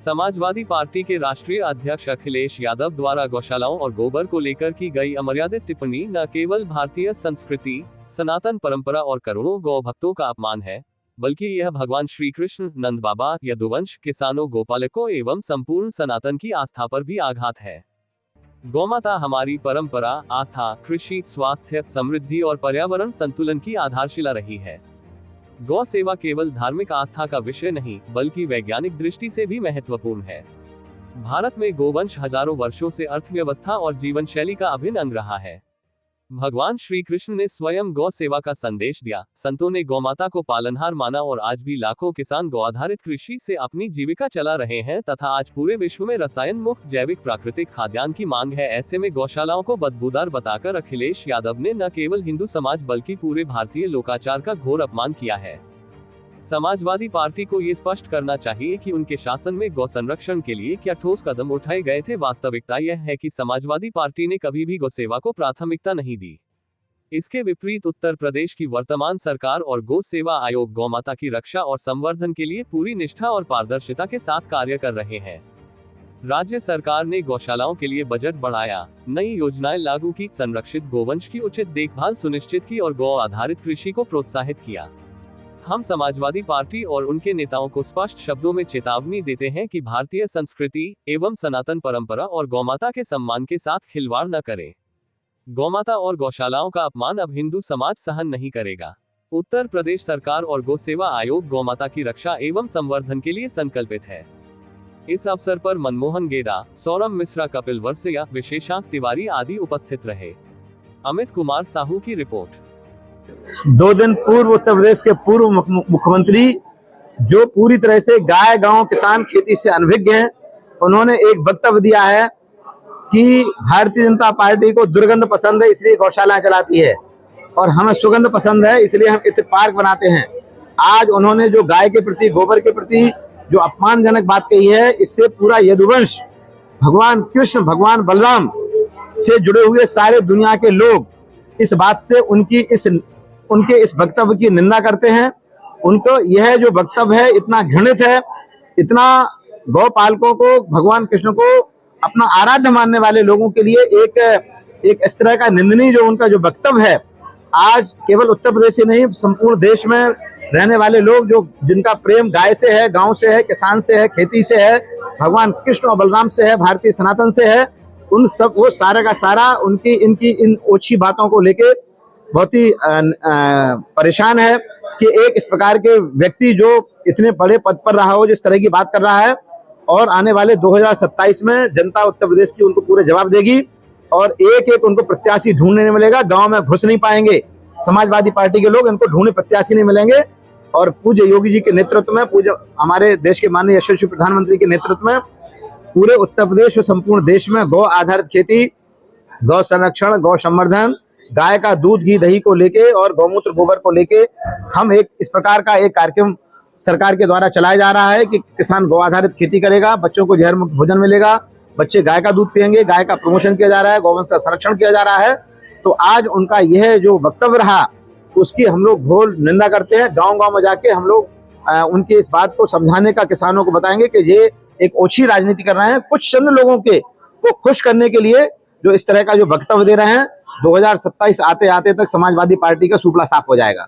Samajwadi party के राष्ट्रीय अध्यक्ष अखिलेश यादव द्वारा गौशालाओं और गोबर को लेकर की गई अमर्यादित टिप्पणी न केवल भारतीय संस्कृति, सनातन परंपरा और करोड़ों गौ भक्तों का अपमान है, बल्कि यह भगवान श्री कृष्ण, नंद बाबा, यदुवंश, किसानों, गोपालकों एवं संपूर्ण सनातन की आस्था पर भी आघात है। गौमाता हमारी परंपरा, आस्था, कृषि, स्वास्थ्य, समृद्धि और पर्यावरण संतुलन की आधारशिला रही है। गौ सेवा केवल धार्मिक आस्था का विषय नहीं, बल्कि वैज्ञानिक दृष्टि से भी महत्वपूर्ण है। भारत में गोवंश हजारों वर्षों से अर्थव्यवस्था और जीवन शैली का अभिन्न अंग रहा है। भगवान श्री कृष्ण ने स्वयं गौ सेवा का संदेश दिया, संतों ने गौमाता को पालनहार माना और आज भी लाखों किसान गौ आधारित कृषि से अपनी जीविका चला रहे हैं तथा आज पूरे विश्व में रसायन मुक्त जैविक प्राकृतिक खाद्यान्न की मांग है। ऐसे में गौशालाओं को बदबूदार बताकर अखिलेश यादव ने न केवल हिंदू समाज बल्कि पूरे भारतीय लोकाचार का घोर अपमान किया है। समाजवादी पार्टी को ये स्पष्ट करना चाहिए कि उनके शासन में गौ संरक्षण के लिए क्या ठोस कदम उठाए गए थे। वास्तविकता यह है कि समाजवादी पार्टी ने कभी भी गौ सेवा को प्राथमिकता नहीं दी। इसके विपरीत उत्तर प्रदेश की वर्तमान सरकार और गौ सेवा आयोग गौमाता की रक्षा और संवर्धन के लिए पूरी निष्ठा और पारदर्शिता के साथ कार्य कर रहे हैं। राज्य सरकार ने गौशालाओं के लिए बजट बढ़ाया, नई योजनाएं लागू की, संरक्षित गोवंश की उचित देखभाल सुनिश्चित की और गौ आधारित कृषि को प्रोत्साहित किया। हम समाजवादी पार्टी और उनके नेताओं को स्पष्ट शब्दों में चेतावनी देते हैं कि भारतीय संस्कृति एवं सनातन परंपरा और गौमाता के सम्मान के साथ खिलवाड़ न करें। गौमाता और गौशालाओं का अपमान अब हिंदू समाज सहन नहीं करेगा। उत्तर प्रदेश सरकार और गौ सेवा आयोग गौमाता की रक्षा एवं संवर्धन के लिए संकल्पित है। इस अवसर पर मनमोहन गेड़ा, सौरभ मिश्रा, कपिल वर्सैया, विशेषांक तिवारी आदि उपस्थित रहे। अमित कुमार साहू की रिपोर्ट। 2 दिन पूर्व उत्तर प्रदेश के पूर्व मुख्यमंत्री, जो पूरी तरह से गाय, गांव, किसान, खेती से अनभिज्ञ हैं, उन्होंने एक वक्तव्य दिया है कि भारतीय जनता पार्टी को दुर्गंध पसंद है इसलिए गौशालाएं चलाती है और हमें सुगंध पसंद है इसलिए हम इत्र पार्क बनाते हैं। आज उन्होंने जो गाय के प्रति, गोबर के प्रति जो अपमानजनक बात कही है, इससे पूरा यदुवंश, भगवान कृष्ण, भगवान बलराम से जुड़े हुए सारे दुनिया के लोग इस बात से उनके इस वक्तव्य की निंदा करते हैं। उनको यह जो वक्तव्य है इतना घृणित है, इतना गौपालकों को, भगवान कृष्ण को अपना आराध्य मानने वाले लोगों के लिए एक इस तरह का निंदनीय जो उनका जो वक्तव्य है, आज केवल उत्तर प्रदेश से नहीं संपूर्ण देश में रहने वाले लोग जो जिनका प्रेम गाय से है, गांव से है, किसान से है, खेती से है, भगवान कृष्ण और बलराम से है, भारतीय सनातन से है, उन सब वो सारा का सारा इनकी इन ओछी बातों को लेके बहुत ही परेशान है कि एक इस प्रकार के व्यक्ति जो इतने बड़े पद पर रहा हो, जिस तरह की बात कर रहा है, और आने वाले 2027 में जनता उत्तर प्रदेश की उनको पूरे जवाब देगी और एक एक उनको प्रत्याशी ढूंढने नहीं मिलेगा। गांव में घुस नहीं पाएंगे समाजवादी पार्टी के लोग, इनको ढूंढने प्रत्याशी नहीं मिलेंगे। और पूज्य योगी जी के नेतृत्व में, पूज्य हमारे देश के माननीय यशस्वी प्रधानमंत्री के नेतृत्व में पूरे उत्तर प्रदेश और संपूर्ण देश में गौ आधारित खेती, गौ संरक्षण, गौ संवर्धन, गाय का दूध, घी, दही को लेके और गौमूत्र, गोबर को लेके हम एक इस प्रकार का एक कार्यक्रम सरकार के द्वारा चलाया जा रहा है कि किसान गौ आधारित खेती करेगा, बच्चों को जहर मुक्त भोजन मिलेगा, बच्चे गाय का दूध पिएंगे, गाय का प्रमोशन किया जा रहा है, गौवंश का संरक्षण किया जा रहा है। तो आज उनका यह जो वक्तव्य रहा उसकी हम लोग घोर निंदा करते हैं। गाँव-गाँव में जाके हम लोग उनकी इस बात को समझाने का किसानों को बताएंगे कि ये एक ओछी राजनीति कर रहे हैं, कुछ चंद लोगों को खुश करने के लिए जो इस तरह का जो वक्तव्य दे रहे हैं। 2027 आते आते तक समाजवादी पार्टी का सूपड़ा साफ हो जाएगा।